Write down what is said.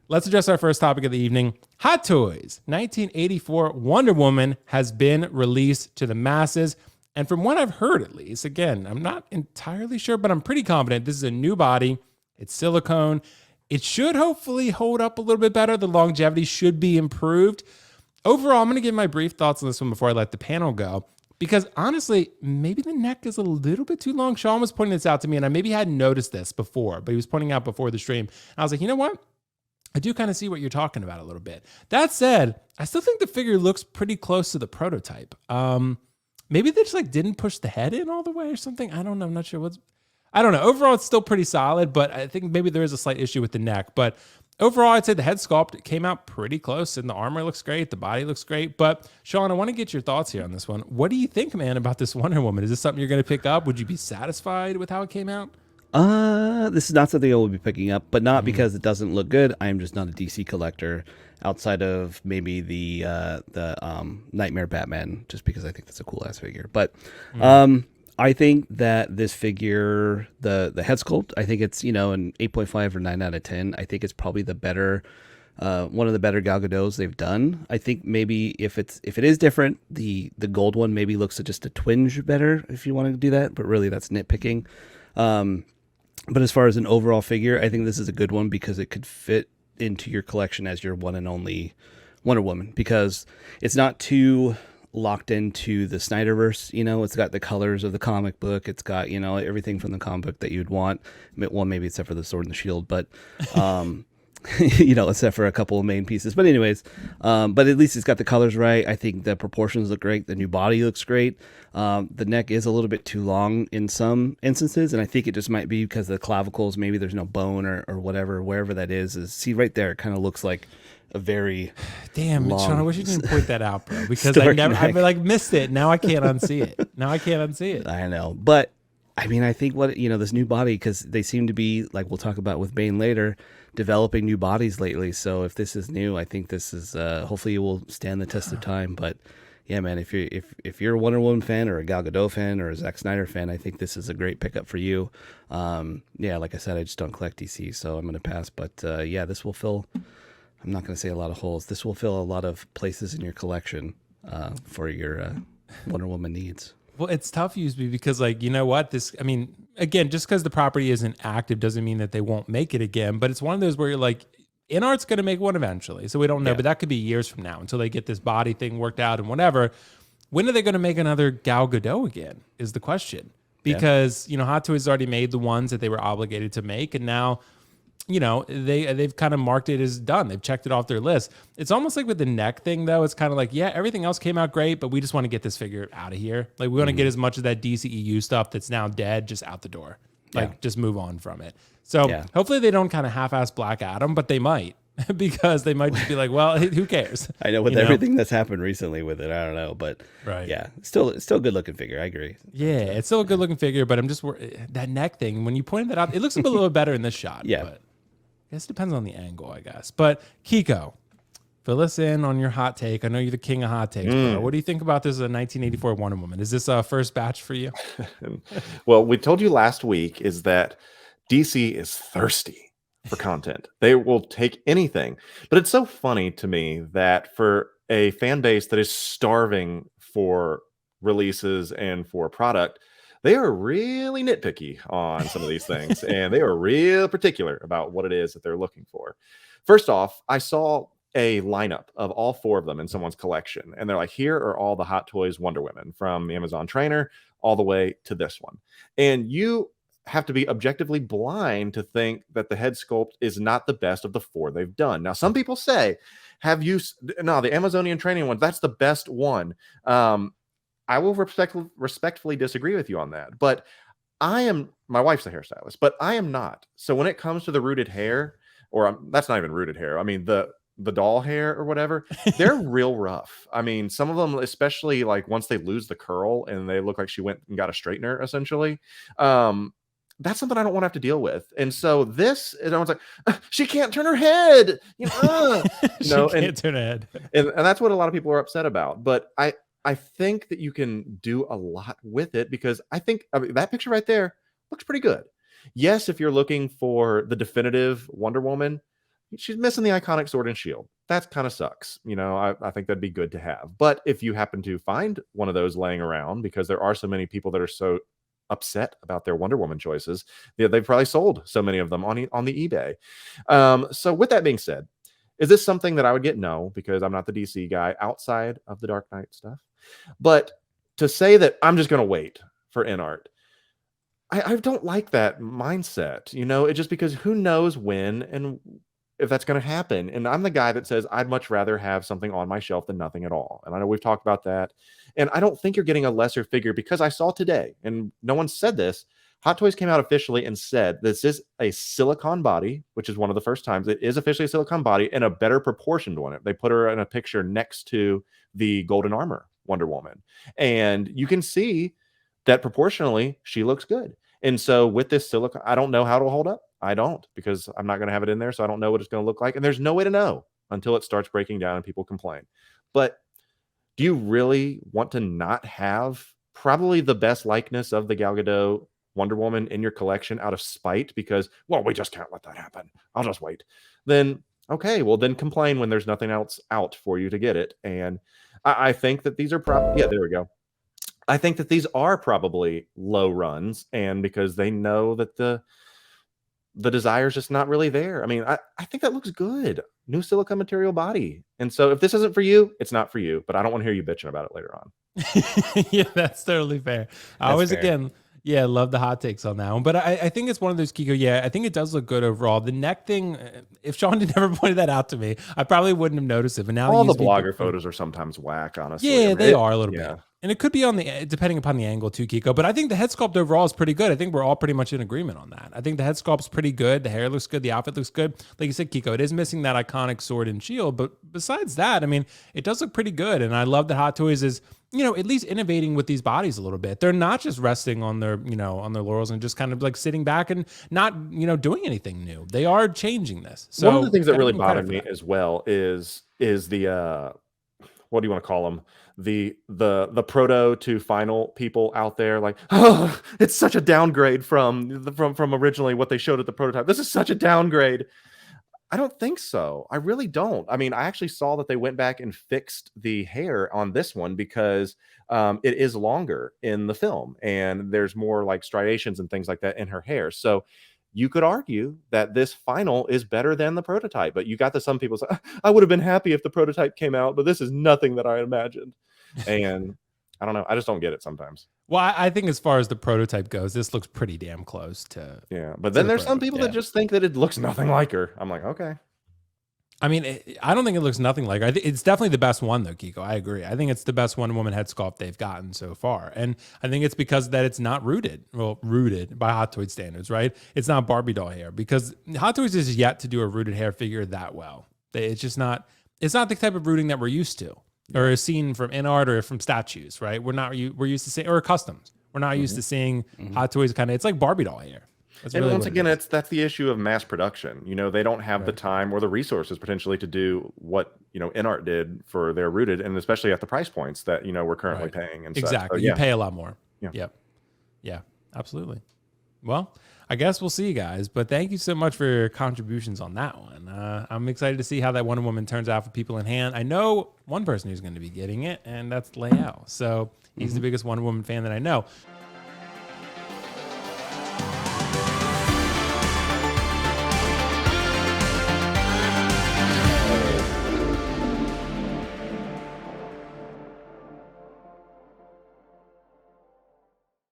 Let's address our first topic of the evening. Hot Toys 1984 Wonder Woman has been released to the masses. And from what I've heard, at least, again, I'm not entirely sure, but I'm pretty confident this is a new body. It's silicone. It should hopefully hold up a little bit better. The longevity should be improved. Overall, I'm going to give my brief thoughts on this one before I let the panel go. Because honestly, maybe the neck is a little bit too long. Sean was pointing this out to me, and I maybe hadn't noticed this before, but he was pointing out before the stream. I was like, you know what? I do kind of see what you're talking about a little bit. That said, I still think the figure looks pretty close to the prototype. Maybe they just like didn't push the head in all the way or something. I don't know. I'm not sure I don't know. Overall, it's still pretty solid, but I think maybe there is a slight issue with the neck. But overall, I'd say the head sculpt came out pretty close, and the armor looks great. The body looks great. But Sean, I want to get your thoughts here on this one. What do you think, man, about this Wonder Woman? Is this something you're going to pick up? Would you be satisfied with how it came out? This is not something I will be picking up, but not because it doesn't look good. I am just not a DC collector outside of maybe the Nightmare Batman, just because I think that's a cool ass figure. But I think that this figure, the head sculpt, I think it's an 8.5 or 9 out of 10. I think it's probably the better one of the better Gal Gadots they've done. I think maybe if it is different, the gold one maybe looks just a twinge better if you want to do that, but really that's nitpicking. But as far as an overall figure, I think this is a good one because it could fit into your collection as your one and only Wonder Woman, because it's not too locked into the Snyderverse. It's got the colors of the comic book. It's got, everything from the comic book that you'd want. Well, maybe except for the sword and the shield, but, except for a couple of main pieces. But anyways, but at least it's got the colors right. I think the proportions look great. The new body looks great. The neck is a little bit too long in some instances, and I think it just might be because of the clavicles. Maybe there's no bone or whatever, wherever that is. See right there, it kind of looks like a very damn long Sean, I wish you didn't point that out, bro, because I missed it. Now I can't unsee it. I know, but I mean, I think this new body, because they seem to be, like we'll talk about with Bane later, developing new bodies lately. So if this is new, I think this is hopefully it will stand the test of time. But yeah, man, if you're a Wonder Woman fan or a Gal Gadot fan or a Zack Snyder fan, I think this is a great pickup for you. Yeah, like I said, I just don't collect DC, so I'm going to pass. But yeah, this will fill, I'm not going to say a lot of holes. This will fill a lot of places in your collection for your Wonder Woman needs. Well, it's tough, Usby, because you know what? Again, just because the property isn't active doesn't mean that they won't make it again. But it's one of those where you're like, InArt's going to make one eventually. So we don't know, but that could be years from now until they get this body thing worked out and whatever. When are they going to make another Gal Gadot again is the question. Because, Hot Toys already made the ones that they were obligated to make. And now, they've kind of marked it as done. They've checked it off their list. It's almost like with the neck thing, though. It's kind of like, yeah, everything else came out great, but we just want to get this figure out of here. Like, we want to get as much of that DCEU stuff that's now dead just out the door. Just move on from it. So hopefully they don't kind of half-ass Black Adam, but they might. Because they might just be like, well, who cares? I know with everything that's happened recently with it, I don't know, but yeah, still a good looking figure. I agree. Yeah, it's still a good looking figure, but I'm just that neck thing. When you pointed that out, it looks a little better in this shot. Yeah, but I guess it depends on the angle, I guess. But Kiko, fill us in on your hot take. I know you're the king of hot takes, bro. What do you think about this 1984 Wonder Woman? Is this a first batch for you? Well, we told you last week is that DC is thirsty for content. They will take anything. But it's so funny to me that for a fan base that is starving for releases and for product, they are really nitpicky on some of these things. And they are real particular about what it is that they're looking for. First off, I saw a lineup of all four of them in someone's collection. And they're like, here are all the Hot Toys Wonder Women from the Amazon trainer all the way to this one. And you have to be objectively blind to think that the head sculpt is not the best of the four they've done. Now, some people say, the Amazonian training one, that's the best one. I will respectfully disagree with you on that. But my wife's a hairstylist, but I am not. So when it comes to the rooted hair, that's not even rooted hair. I mean, the doll hair or whatever, they're real rough. I mean, some of them, especially like once they lose the curl and they look like she went and got a straightener, essentially. That's something I don't want to have to deal with. And so everyone's like, she can't turn her head. She can't turn her head. And that's what a lot of people are upset about. But I think that you can do a lot with it because that picture right there looks pretty good. Yes, if you're looking for the definitive Wonder Woman, she's missing the iconic sword and shield. That kind of sucks. I think that'd be good to have. But if you happen to find one of those laying around, because there are so many people that are so upset about their Wonder Woman choices, they've probably sold so many of them on the eBay. So with that being said, is this something that I would get? No, because I'm not the DC guy outside of the Dark Knight stuff. But to say that I'm just going to wait for InArt, I don't like that mindset. It's just because who knows when and if that's going to happen. And I'm the guy that says I'd much rather have something on my shelf than nothing at all. And I know we've talked about that. And I don't think you're getting a lesser figure, because I saw today, and no one said this, Hot Toys came out officially and said this is a silicone body, which is one of the first times it is officially a silicone body, and a better proportioned one. They put her in a picture next to the Golden Armor Wonder Woman. And you can see that proportionally she looks good. And so with this silicone, I don't know how it'll hold up. I don't, because I'm not going to have it in there. So I don't know what it's going to look like. And there's no way to know until it starts breaking down and people complain. But do you really want to not have probably the best likeness of the Gal Gadot Wonder Woman in your collection out of spite? Because, well, we just can't let that happen. I'll just wait. Then, okay, well, then complain when there's nothing else out for you to get it. And I think that these are probably, yeah, there we go. I think that these are probably low runs, and because they know that the desire is just not really there. I mean, I think that looks good. New silicone material body. And so if this isn't for you, it's not for you. But I don't want to hear you bitching about it later on. Yeah, that's totally fair. I always, again, yeah, love the hot takes on that one. But I think it's one of those, Kiko. Yeah, I think it does look good overall. The neck thing, if Sean had never pointed that out to me, I probably wouldn't have noticed it. But now all the blogger photos are sometimes whack, honestly. Yeah, they are a little bit. And it could be depending upon the angle too, Kiko. But I think the head sculpt overall is pretty good. I think we're all pretty much in agreement on that. I think the head sculpt's pretty good. The hair looks good. The outfit looks good. Like you said, Kiko, it is missing that iconic sword and shield. But besides that, I mean, it does look pretty good. And I love that Hot Toys is, at least innovating with these bodies a little bit. They're not just resting on their, on their laurels and just kind of like sitting back and not, doing anything new. They are changing this. So one of the things that really bothered me as well is the what do you want to call them? The proto to final people out there, like, oh, it's such a downgrade from originally what they showed at the prototype. This is such a downgrade. I don't think so. I really don't. I mean, I actually saw that they went back and fixed the hair on this one because it is longer in the film and there's more like striations and things like that in her hair. So you could argue that this final is better than the prototype, but you got some people say, I would have been happy if the prototype came out, but this is nothing that I imagined. And I don't know. I just don't get it sometimes. Well, I think as far as the prototype goes, this looks pretty damn close to. Yeah. But then there's some people that just think that it looks nothing like her. I'm like, okay. I mean, I don't think it looks nothing like her. It's definitely the best one, though, Kiko. I agree. I think it's the best Wonder Woman head sculpt they've gotten so far. And I think it's because that it's not rooted by Hot Toys standards, right? It's not Barbie doll hair, because Hot Toys is yet to do a rooted hair figure that well. It's just not, it's not the type of rooting that we're used to or is seen from InArt or from statues, right? We're used to seeing, or customs. We're not used to seeing Hot Toys kind of, it's like Barbie doll hair. That's and really once again, that's the issue of mass production. They don't have the time or the resources potentially to do what InArt did for their rooted, and especially at the price points that we're currently paying. And exactly, so, you pay a lot more. Yeah. Yep. Yeah, absolutely. Well, I guess we'll see you guys, but thank you so much for your contributions on that one. I'm excited to see how that Wonder Woman turns out for people in hand. I know one person who's going to be getting it, and that's Leal. So he's the biggest Wonder Woman fan that I know.